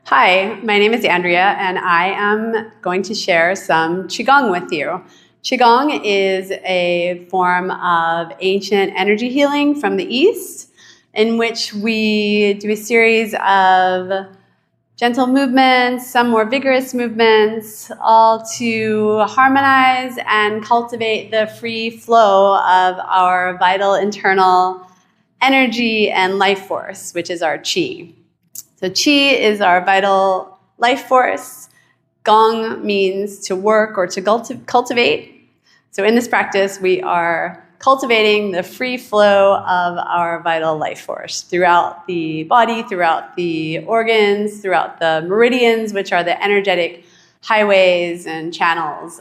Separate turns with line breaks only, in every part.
Hi, my name is Andrea, and I am going to share some Qigong with you. Qigong is a form of ancient energy healing from the East, in which we do a series of gentle movements, some more vigorous movements, all to harmonize and cultivate the free flow of our vital internal energy and life force, which is our Qi. So Qi is our vital life force. Gong means to work or to cultivate. So in this practice, we are cultivating the free flow of our vital life force throughout the body, throughout the organs, throughout the meridians, which are the energetic highways and channels.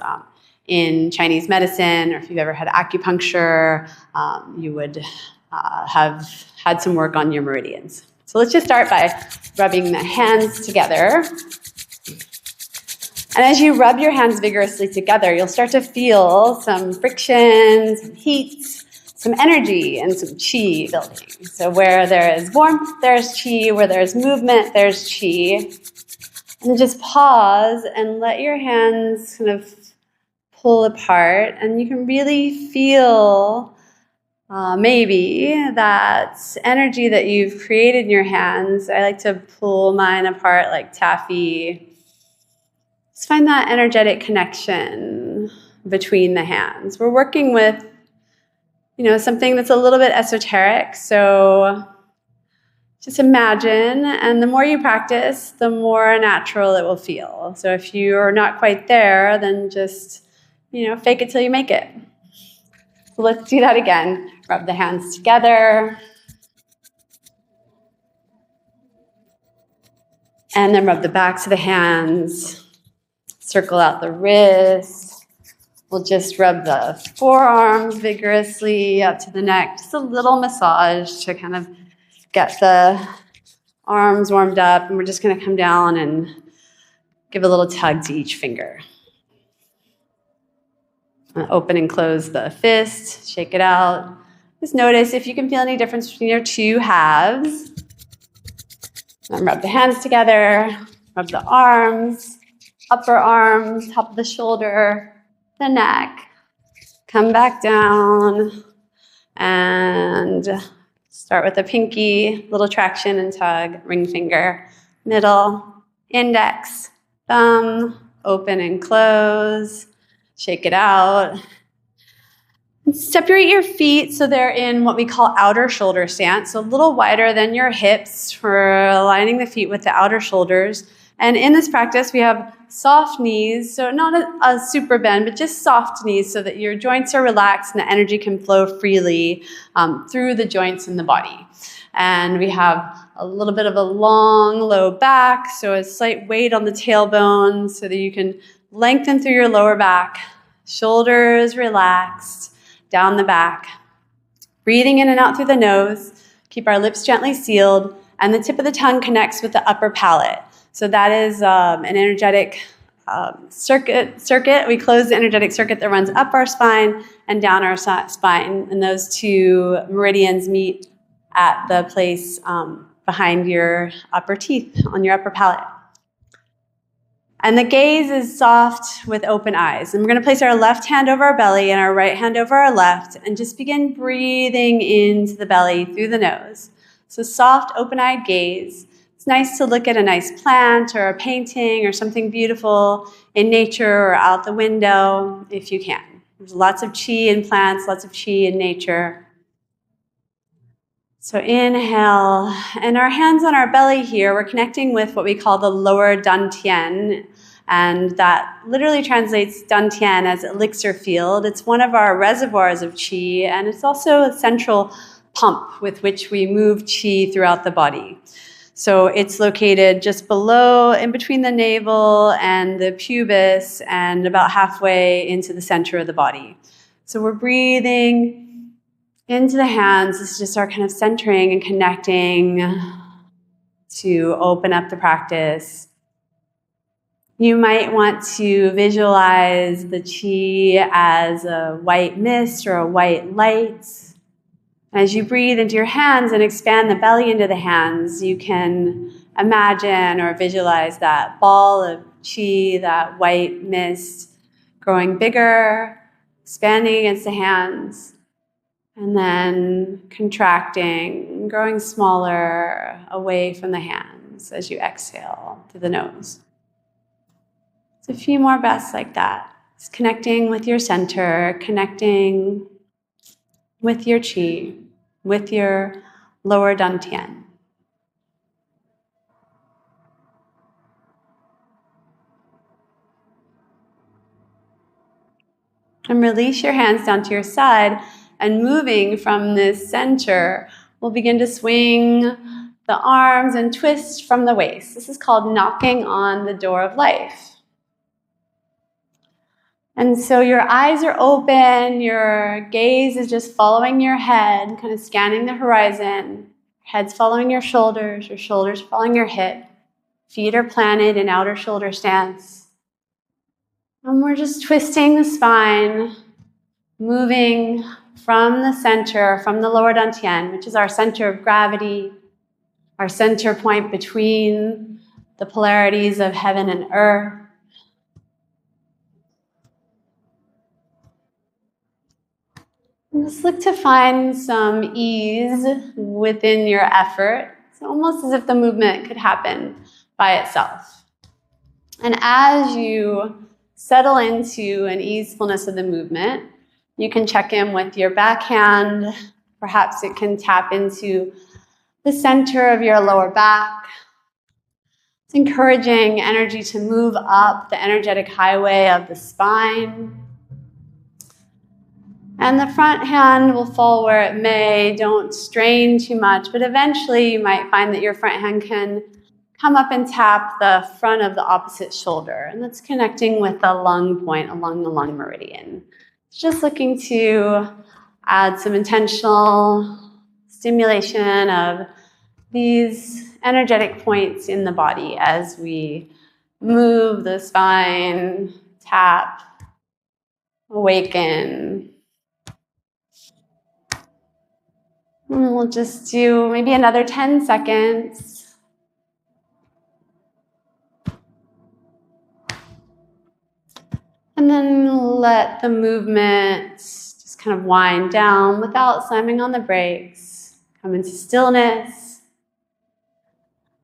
In Chinese medicine, or if you've ever had acupuncture, you would have had some work on your meridians. So let's just start by rubbing the hands together. And as you rub your hands vigorously together, you'll start to feel some friction, some heat, some energy, and some Qi building. So where there is warmth, there's Qi. Where there's movement, there's Qi. And just pause and let your hands kind of pull apart. And you can really feel maybe that energy that you've created in your hands. I like to pull mine apart like taffy. Just find that energetic connection between the hands. We're working with, something that's a little bit esoteric. So just imagine, and the more you practice, the more natural it will feel. So if you're not quite there, then just, fake it till you make it. So let's do that again. Rub the hands together. And then rub the backs of the hands. Circle out the wrists. We'll just rub the forearms vigorously up to the neck. Just a little massage to kind of get the arms warmed up. And we're just going to come down and give a little tug to each finger. Open and close the fist. Shake it out. Just notice if you can feel any difference between your two halves. And rub the hands together. Rub the arms. Upper arms, top of the shoulder, the neck. Come back down and start with the pinky, little traction and tug, ring finger, middle, index, thumb, open and close, shake it out. And separate your feet so they're in what we call outer shoulder stance, so a little wider than your hips for aligning the feet with the outer shoulders. And in this practice, we have soft knees, so not a super bend, but just soft knees so that your joints are relaxed and the energy can flow freely through the joints in the body. And we have a little bit of a long, low back, so a slight weight on the tailbone so that you can lengthen through your lower back. Shoulders relaxed, down the back. Breathing in and out through the nose. Keep our lips gently sealed, and the tip of the tongue connects with the upper palate. So that is an energetic circuit. We close the energetic circuit that runs up our spine and down our spine. And those two meridians meet at the place behind your upper teeth on your upper palate. And the gaze is soft with open eyes. And we're going to place our left hand over our belly and our right hand over our left and just begin breathing into the belly through the nose. So soft, open-eyed gaze. It's nice to look at a nice plant or a painting or something beautiful in nature or out the window if you can. There's lots of Qi in plants, lots of Qi in nature. So inhale, and our hands on our belly here, we're connecting with what we call the lower dantian, and that literally translates dantian as elixir field. It's one of our reservoirs of Qi, and it's also a central pump with which we move Qi throughout the body. So it's located just below, in between the navel and the pubis, and about halfway into the center of the body. So we're breathing into the hands. This is just our kind of centering and connecting to open up the practice. You might want to visualize the Qi as a white mist or a white light. As you breathe into your hands and expand the belly into the hands, you can imagine or visualize that ball of qi, that white mist, growing bigger, expanding against the hands, and then contracting, growing smaller away from the hands as you exhale through the nose. So a few more breaths like that. Just connecting with your center, connecting with your qi, with your lower dantian. And release your hands down to your side, and moving from this center, we'll begin to swing the arms and twist from the waist. This is called knocking on the door of life. And so your eyes are open, your gaze is just following your head, kind of scanning the horizon. Head's following your shoulders following your hip. Feet are planted in outer shoulder stance. And we're just twisting the spine, moving from the center, from the lower dantian, which is our center of gravity, our center point between the polarities of heaven and earth. Just look to find some ease within your effort. It's almost as if the movement could happen by itself. And as you settle into an easefulness of the movement, you can check in with your backhand. Perhaps it can tap into the center of your lower back. It's encouraging energy to move up the energetic highway of the spine. And the front hand will fall where it may. Don't strain too much, but eventually you might find that your front hand can come up and tap the front of the opposite shoulder. And that's connecting with the lung point along the lung meridian. It's just looking to add some intentional stimulation of these energetic points in the body as we move the spine, tap, awaken. And we'll just do maybe another 10 seconds. And then let the movement just kind of wind down without slamming on the brakes. Come into stillness.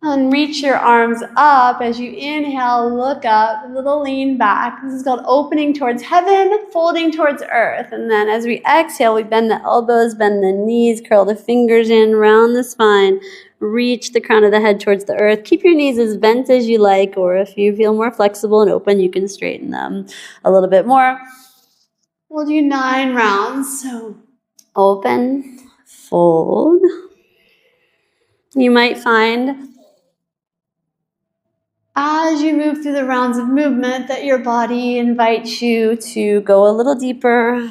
And reach your arms up as you inhale, look up, a little lean back. This is called opening towards heaven, folding towards earth. And then as we exhale, we bend the elbows, bend the knees, curl the fingers in, round the spine, reach the crown of the head towards the earth. Keep your knees as bent as you like, or if you feel more flexible and open, you can straighten them a little bit more. We'll do 9 rounds. So open, fold. You might find as you move through the rounds of movement that your body invites you to go a little deeper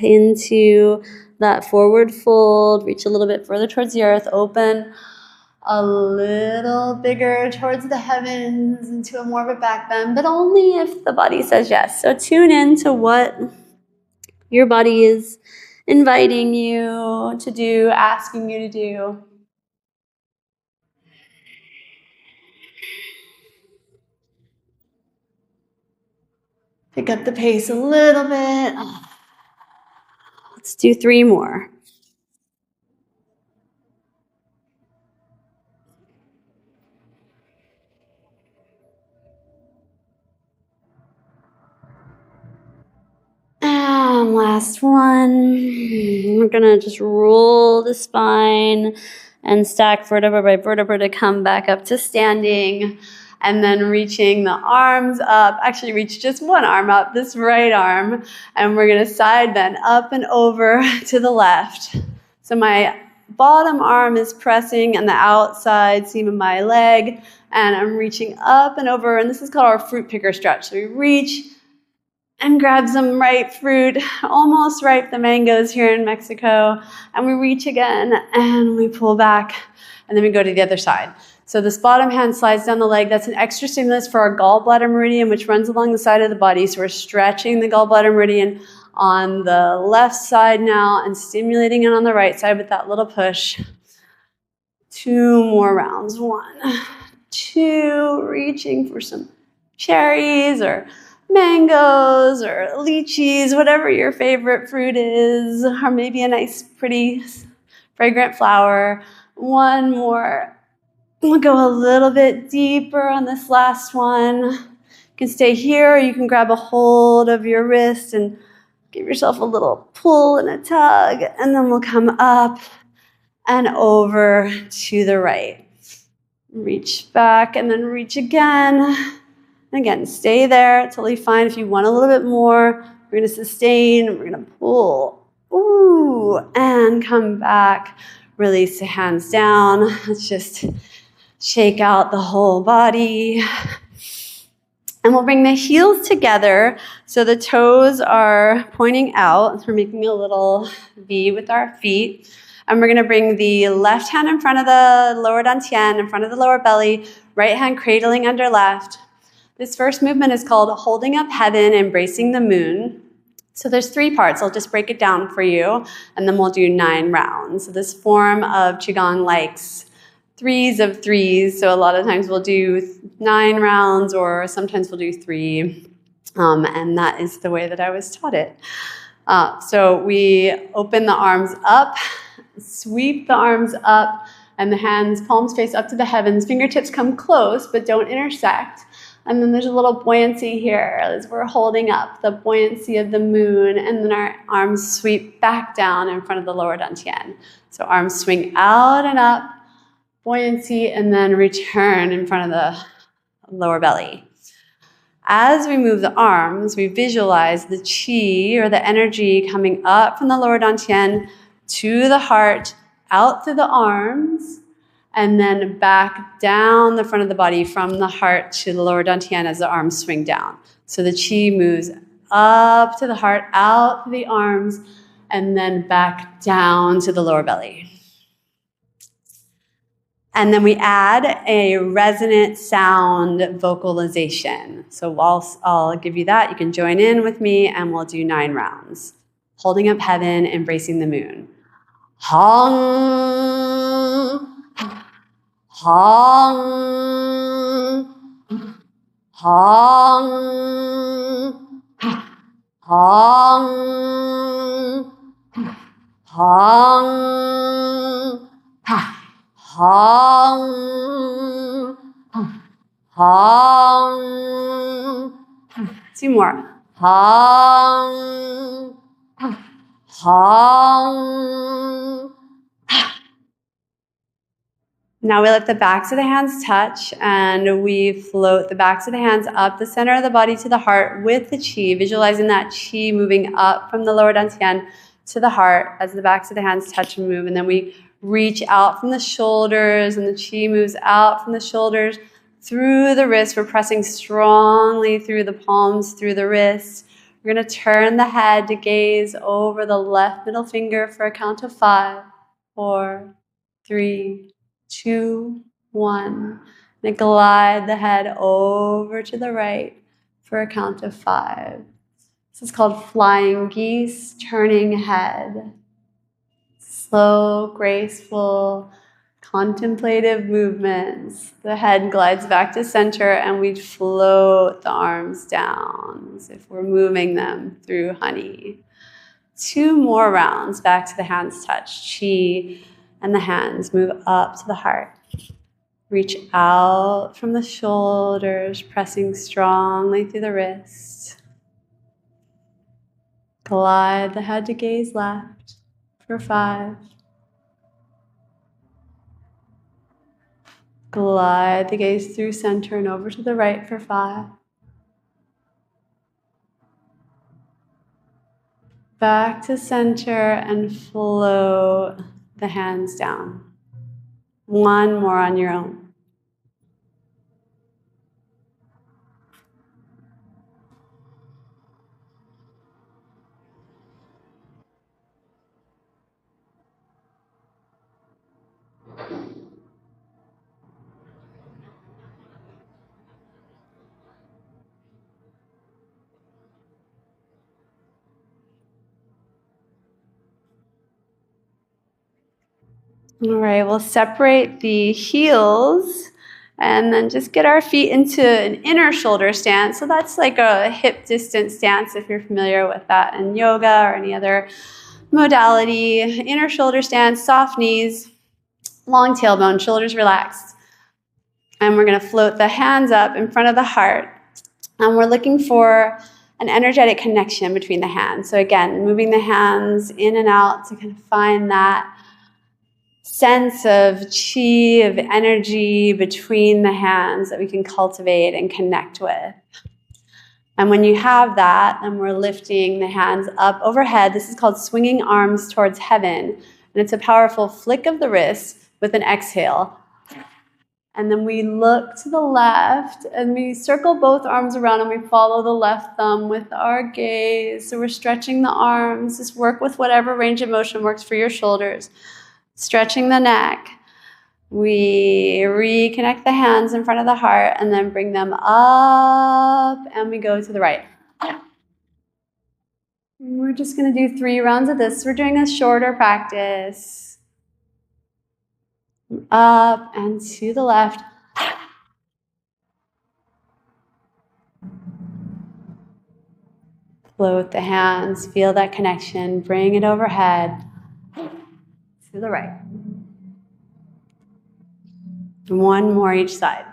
into that forward fold, reach a little bit further towards the earth, open a little bigger towards the heavens into a more of a back bend, but only if the body says yes. So tune in to what your body is inviting you to do, asking you to do. Pick up the pace a little bit. Let's do 3 more. And last one. We're going to just roll the spine and stack vertebra by vertebra to come back up to standing. And then reaching the arms up, actually reach just one arm up, this right arm, and we're gonna side bend up and over to the left. So my bottom arm is pressing on the outside seam of my leg, and I'm reaching up and over, and this is called our fruit picker stretch. So we reach and grab some ripe fruit, almost ripe, the mangoes here in Mexico, and we reach again, and we pull back, and then we go to the other side. So this bottom hand slides down the leg. That's an extra stimulus for our gallbladder meridian, which runs along the side of the body. So we're stretching the gallbladder meridian on the left side now and stimulating it on the right side with that little push. 2 more rounds. 1, 2, reaching for some cherries or mangoes or lychees, whatever your favorite fruit is, or maybe a nice, pretty, fragrant flower. 1 more. We'll go a little bit deeper on this last one. You can stay here, or you can grab a hold of your wrist and give yourself a little pull and a tug, and then we'll come up and over to the right. Reach back and then reach again. Again, stay there, totally fine. If you want a little bit more, we're gonna sustain, we're gonna pull. Ooh, and come back. Release the hands down. Let's just shake out the whole body. And we'll bring the heels together so the toes are pointing out. We're making a little V with our feet. And we're gonna bring the left hand in front of the lower dantian, in front of the lower belly, right hand cradling under left. This first movement is called holding up heaven, embracing the moon. So there's 3 parts. I'll just break it down for you, and then we'll do 9 rounds. So this form of Qigong likes 3s of 3s. So a lot of times we'll do 9 rounds, or sometimes we'll do 3. And that is the way that I was taught it. So we open the arms up, sweep the arms up, and the hands, palms face up to the heavens. Fingertips come close, but don't intersect. And then there's a little buoyancy here as we're holding up the buoyancy of the moon, and then our arms sweep back down in front of the lower dantian. So arms swing out and up, buoyancy, and then return in front of the lower belly. As we move the arms, we visualize the qi, or the energy, coming up from the lower dantian to the heart, out through the arms, and then back down the front of the body from the heart to the lower dantian as the arms swing down. So the qi moves up to the heart, out to the arms, and then back down to the lower belly. And then we add a resonant sound vocalization. So whilst I'll give you that, you can join in with me, and we'll do 9 rounds. Holding up heaven, embracing the moon. Hong. Hong, Hong, Hong, Hong, Hong, Hong. 2 more. Hong, Hong. Now we let the backs of the hands touch, and we float the backs of the hands up the center of the body to the heart with the qi, visualizing that qi moving up from the lower dantian to the heart as the backs of the hands touch and move. And then we reach out from the shoulders, and the qi moves out from the shoulders through the wrists. We're pressing strongly through the palms, through the wrists. We're going to turn the head to gaze over the left middle finger for a count of 5, 4, 3, 2, 1. Then glide the head over to the right for a count of 5. This is called flying geese, turning head. Slow, graceful, contemplative movements. The head glides back to center, and we float the arms down as if we're moving them through honey. 2 more rounds back to the hands touch. Qi and the hands move up to the heart. Reach out from the shoulders, pressing strongly through the wrists. Glide the head to gaze left for 5. Glide the gaze through center and over to the right for 5. Back to center and float the hands down. 1 more on your own. All right, we'll separate the heels and then just get our feet into an inner shoulder stance. So that's like a hip distance stance if you're familiar with that in yoga or any other modality. Inner shoulder stance, soft knees, long tailbone, shoulders relaxed. And we're going to float the hands up in front of the heart. And we're looking for an energetic connection between the hands. So again, moving the hands in and out to kind of find that sense of chi, of energy between the hands that we can cultivate and connect with. And when you have that, then we're lifting the hands up overhead. This is called swinging arms towards heaven. And it's a powerful flick of the wrist with an exhale. And then we look to the left and we circle both arms around and we follow the left thumb with our gaze. So we're stretching the arms. Just work with whatever range of motion works for your shoulders. Stretching the neck. We reconnect the hands in front of the heart and then bring them up and we go to the right. We're just going to do 3 rounds of this. We're doing a shorter practice. Up and to the left. Float the hands, feel that connection, bring it overhead to the right. 1 more each side.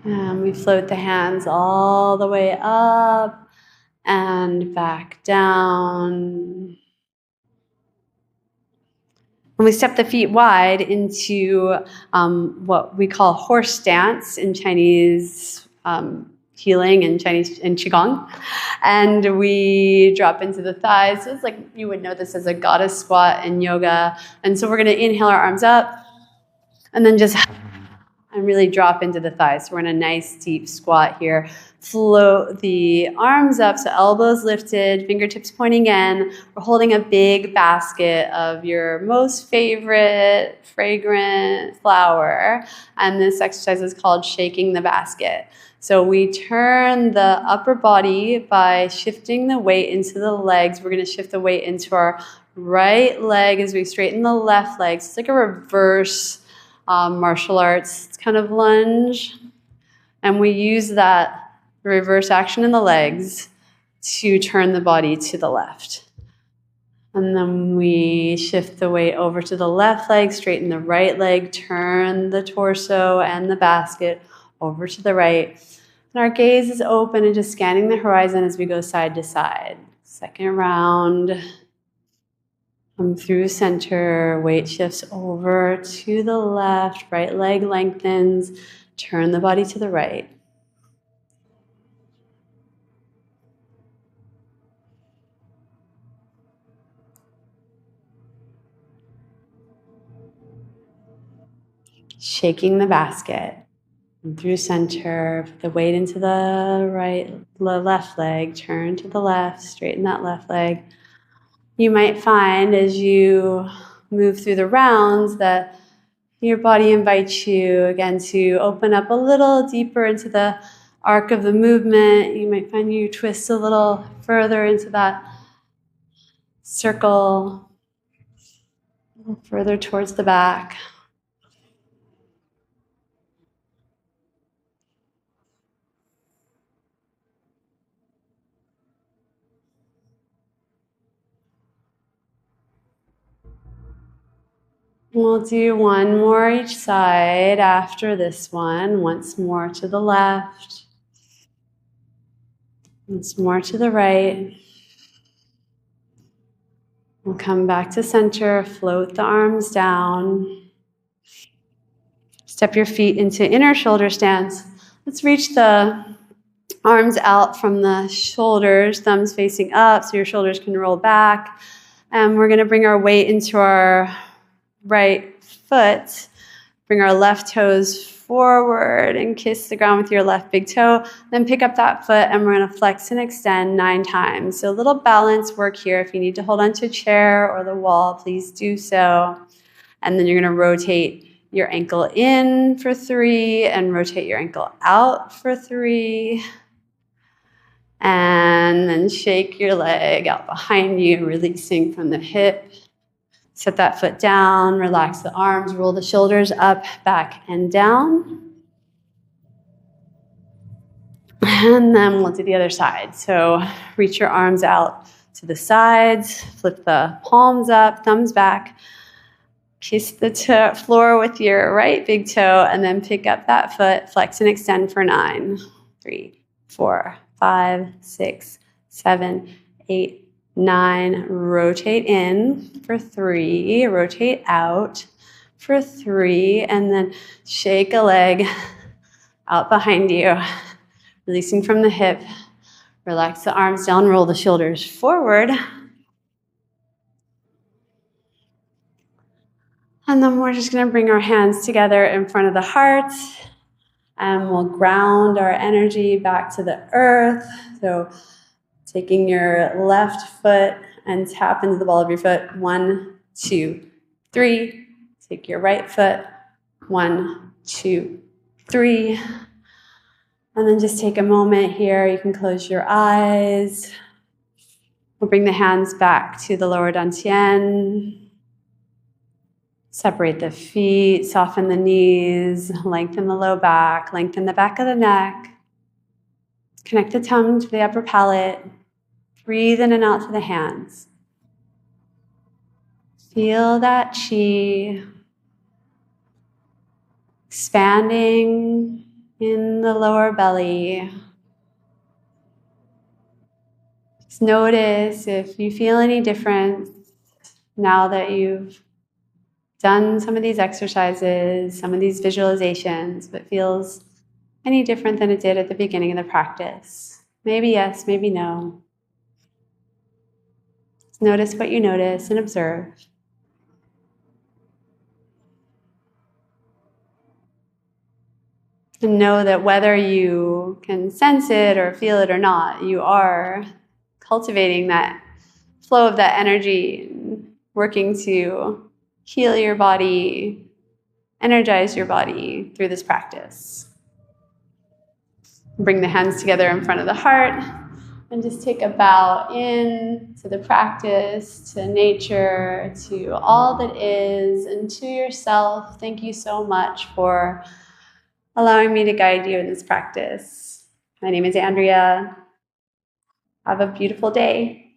And we float the hands all the way up and back down. And we step the feet wide into what we call horse stance in Chinese healing and Chinese in Qigong. And we drop into the thighs. So it's like you would know this as a goddess squat in yoga. And so we're going to inhale our arms up and then just and really drop into the thighs. So we're in a nice deep squat here. Float the arms up, so elbows lifted, fingertips pointing in. We're holding a big basket of your most favorite fragrant flower. And this exercise is called shaking the basket. So we turn the upper body by shifting the weight into the legs. We're going to shift the weight into our right leg as we straighten the left leg. So it's like a reverse martial arts kind of lunge, and we use that reverse action in the legs to turn the body to the left. And then we shift the weight over to the left leg, straighten the right leg, turn the torso and the basket over to the right. And our gaze is open and just scanning the horizon as we go side to side. Second round. Come through center, weight shifts over to the left, right leg lengthens, turn the body to the right. Shaking the basket. And through center, put the weight into the left leg, turn to the left, straighten that left leg. You might find as you move through the rounds that your body invites you again to open up a little deeper into the arc of the movement. You might find you twist a little further into that circle, a little further towards the back. We'll do 1 more each side after this one. Once more to the left. Once more to the right. We'll come back to center, float the arms down. Step your feet into inner shoulder stance. Let's reach the arms out from the shoulders, thumbs facing up so your shoulders can roll back. And we're going to bring our weight into our right foot. Bring our left toes forward and kiss the ground with your left big toe. Then pick up that foot and we're going to flex and extend 9 times. So a little balance work here. If you need to hold onto a chair or the wall, please do so. And then you're going to rotate your ankle in for 3 and rotate your ankle out for 3. And then shake your leg out behind you, releasing from the hip. Set that foot down, relax the arms, roll the shoulders up, back, and down. And then we'll do the other side. So reach your arms out to the sides, flip the palms up, thumbs back. Kiss the floor with your right big toe, and then pick up that foot, flex and extend for 9. 3, 4, 5, 6, 7, 8, 9. Rotate in for 3, rotate out for 3, and then shake a leg out behind you, releasing from the hip. Relax the arms down, roll the shoulders forward. And then we're just going to bring our hands together in front of the heart, and we'll ground our energy back to the earth. So taking your left foot and tap into the ball of your foot. 1, 2, 3. Take your right foot. 1, 2, 3. And then just take a moment here. You can close your eyes. We'll bring the hands back to the lower dantian. Separate the feet, soften the knees, lengthen the low back, lengthen the back of the neck. Connect the tongue to the upper palate. Breathe in and out to the hands. Feel that chi expanding in the lower belly. Just notice if you feel any difference now that you've done some of these exercises, some of these visualizations, if it feels any different than it did at the beginning of the practice. Maybe yes, maybe no. Just notice what you notice and observe. And know that whether you can sense it or feel it or not, you are cultivating that flow of that energy, working to heal your body, energize your body through this practice. Bring the hands together in front of the heart and just take a bow in to the practice, to nature, to all that is, and to yourself. Thank you so much for allowing me to guide you in this practice. My name is Andrea. Have a beautiful day.